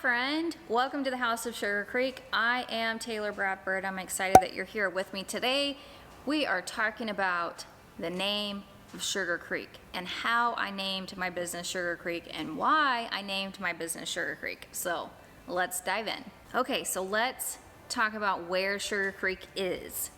friend. Welcome to the House of Sugar Creek. I am Taylor Bradford. I'm excited that you're here with me today. We are talking about the name of Sugar Creek and how I named my business Sugar Creek and why I named my business Sugar Creek. So let's dive in. Okay, so let's talk about where Sugar Creek is.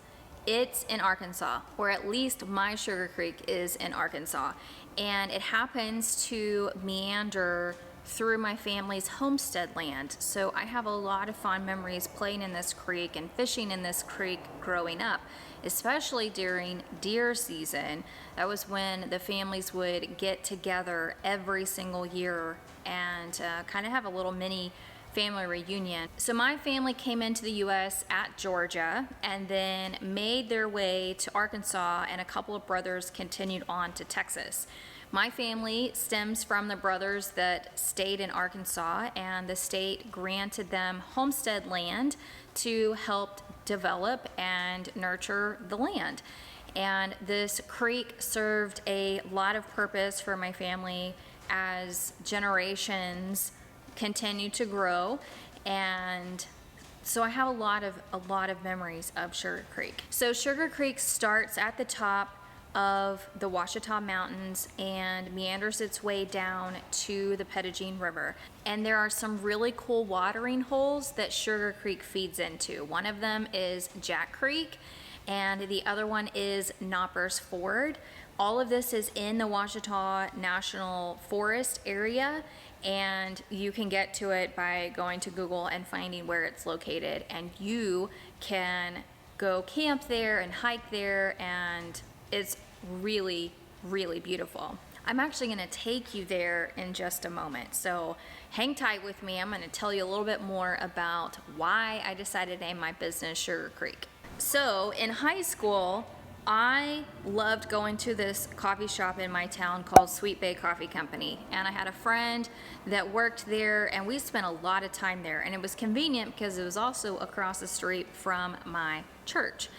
It's in Arkansas, or at least my Sugar Creek is in Arkansas, and it happens to meander through my family's homestead land. So I have a lot of fond memories playing in this creek and fishing in this creek growing up, especially during deer season. That was when the families would get together every single year and kind of have a little mini family reunion. So my family came into the U.S. at Georgia and then made their way to Arkansas, and a couple of brothers continued on to Texas. My family stems from the brothers that stayed in Arkansas, and the state granted them homestead land to help develop and nurture the land. And this creek served a lot of purpose for my family as generations continue to grow, and so I have a lot of memories of Sugar Creek. So Sugar Creek starts at the top of the Ouachita Mountains and meanders its way down to the Pedagine River. And there are some really cool watering holes that Sugar Creek feeds into. One of them is Jack Creek, and the other one is Knoppers Ford. All of this is in the Ouachita National Forest area, and you can get to it by going to Google and finding where it's located, and you can go camp there and hike there, and it's really, really beautiful. I'm actually going to take you there in just a moment, so hang tight with me. I'm going to tell you a little bit more about why I decided to name my business Sugar Creek. So in high school, I loved going to this coffee shop in my town called Sweet Bay Coffee Company, and I had a friend that worked there, and we spent a lot of time there, and it was convenient because it was also across the street from my church.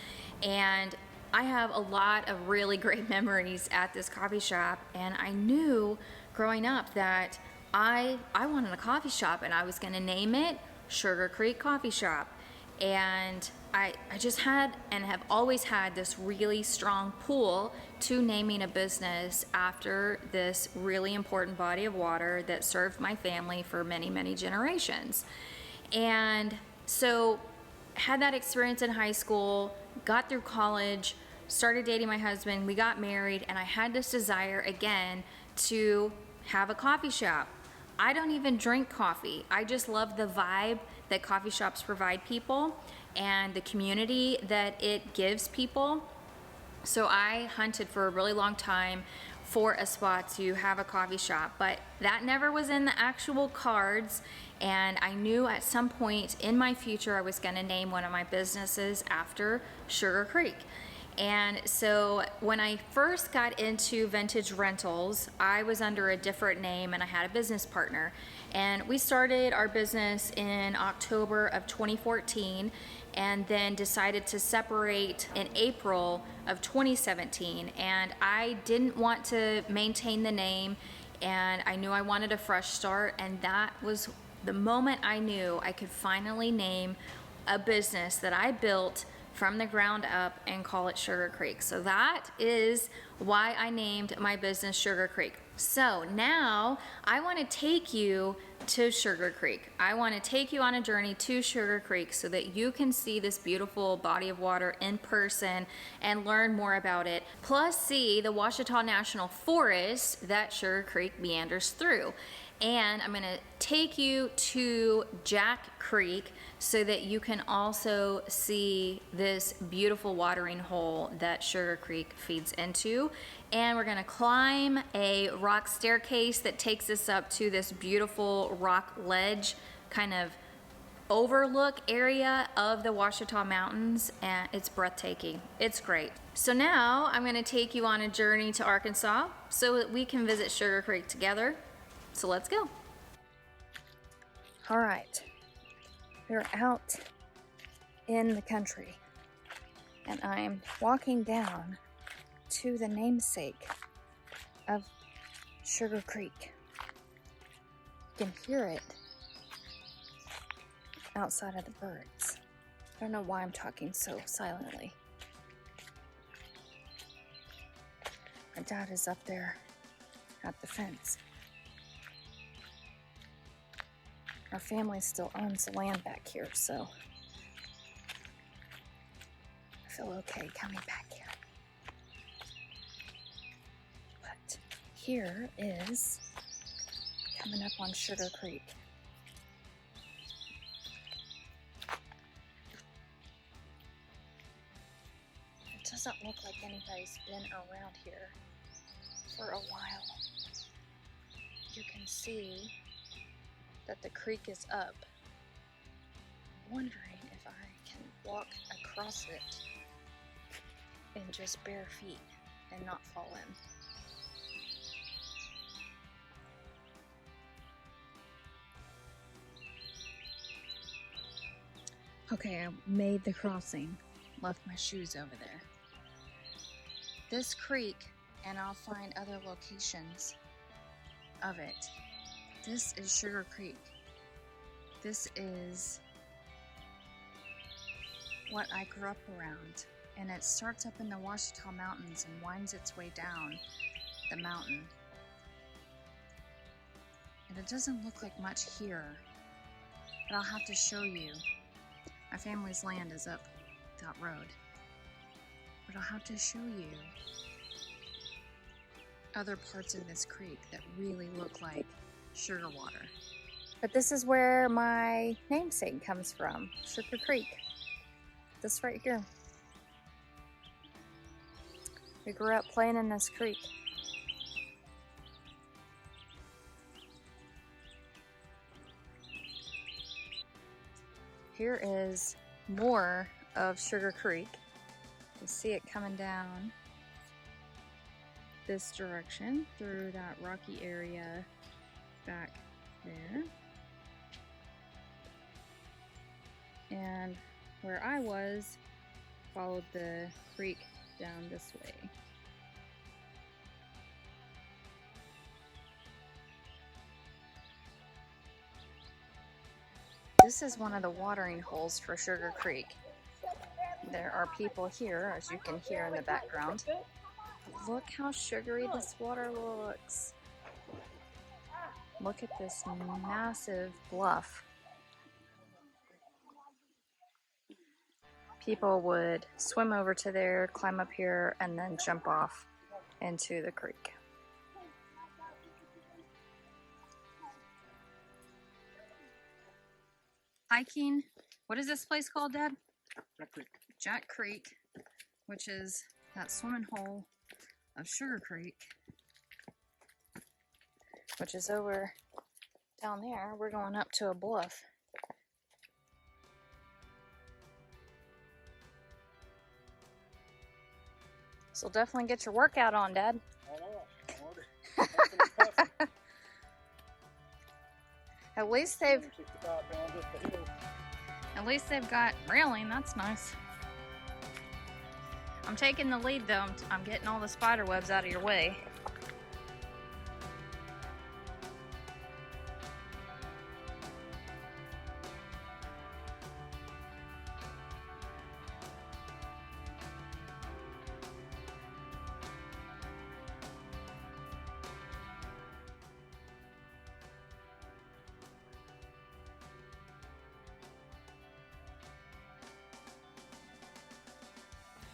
And I have a lot of really great memories at this coffee shop, and I knew growing up that I wanted a coffee shop, and I was going to name it Sugar Creek Coffee Shop. And I just had and have always had this really strong pull to naming a business after this really important body of water that served my family for many, many generations. And so had that experience in high school, got through college, started dating my husband, we got married, and I had this desire again to have a coffee shop. I don't even drink coffee. I just love the vibe that coffee shops provide people and the community that it gives people. So I hunted for a really long time for a spot to have a coffee shop, but that never was in the actual cards, and I knew at some point in my future I was going to name one of my businesses after Sugar Creek. And so when I first got into vintage rentals, I was under a different name and I had a business partner. And we started our business in October of 2014 and then decided to separate in April of 2017. And I didn't want to maintain the name, and I knew I wanted a fresh start, and that was the moment I knew I could finally name a business that I built from the ground up and call it Sugar Creek. So that is why I named my business Sugar Creek. So now I want to take you to Sugar Creek. I want to take you on a journey to Sugar Creek so that you can see this beautiful body of water in person and learn more about it, plus see the Ouachita National Forest that Sugar Creek meanders through. And I'm going to take you to Jack Creek so that you can also see this beautiful watering hole that Sugar Creek feeds into. And we're going to climb a rock staircase that takes us up to this beautiful rock ledge kind of overlook area of the Ouachita Mountains, and it's breathtaking. It's great. So now I'm going to take you on a journey to Arkansas so that we can visit Sugar Creek together. So let's go. All right, we're out in the country, and I'm walking down to the namesake of Sugar Creek. You can hear it outside of the birds. I don't know why I'm talking so silently. My dad is up there at the fence. Our family still owns the land back here, so I feel okay coming back here. But here is coming up on Sugar Creek. It doesn't look like anybody's been around here for a while. You can see that the creek is up. I'm wondering if I can walk across it in just bare feet and not fall in. Okay, I made the crossing, left my shoes over there. This creek, and I'll find other locations of it. This is Sugar Creek. This is what I grew up around, and it starts up in the Ouachita Mountains and winds its way down the mountain. And it doesn't look like much here, but I'll have to show you. My family's land is up that road, but I'll have to show you other parts of this creek that really look like sugar water. But this is where my namesake comes from, Sugar Creek. This right here. We grew up playing in this creek. Here is more of Sugar Creek. You see it coming down this direction through that rocky area back there. And where I was, followed the creek down this way. This is one of the watering holes for Sugar Creek. There are people here, as you can hear in the background. Look how sugary this water looks. Look at this massive bluff. People would swim over to there, climb up here, and then jump off into the creek. Hiking. What is this place called, Dad? Jack Creek. Jack Creek, which is that swimming hole of Sugar Creek, which is over down there. We're going up to a bluff. So definitely get your workout on, Dad. At least they've got railing. That's nice. I'm taking the lead though. I'm getting all the spider webs out of your way.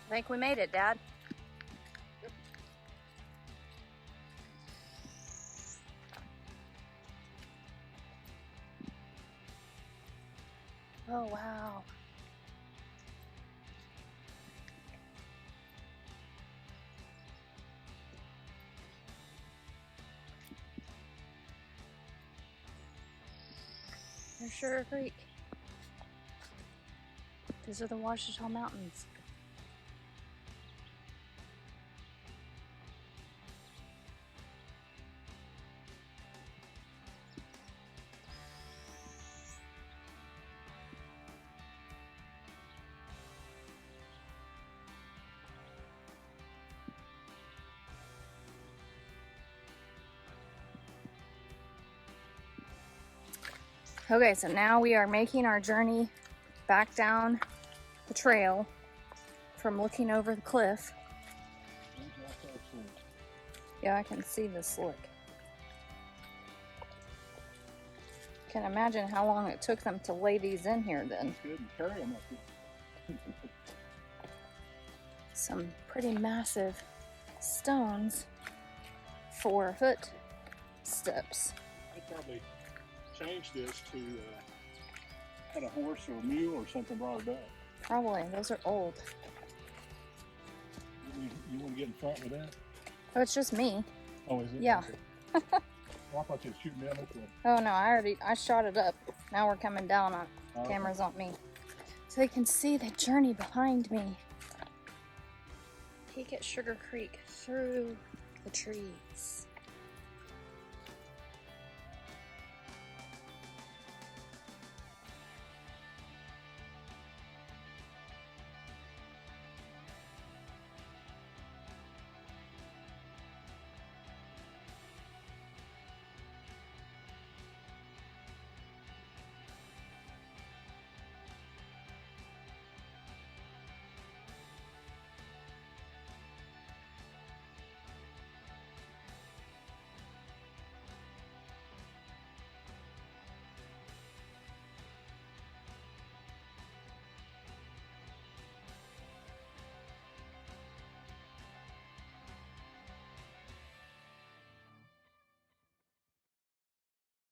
I think we made it, Dad. Oh, wow. There's Sugar Creek. These are the Ouachita Mountains. Okay, so now we are making our journey back down the trail from looking over the cliff. Yeah, I can see the slick. Can imagine how long it took them to lay these in here then. Carry them up here. Some pretty massive stones, 4 foot steps. I'd probably change this to had a horse or a mule or something brought it up. Probably, those are old. You want to get in front with that? Oh, it's just me. Oh, is it? Yeah. Okay. Well, I thought you were shooting down this way. Oh no, I shot it up. Now we're coming down on cameras on me. So they can see the journey behind me. Peek at Sugar Creek through the trees.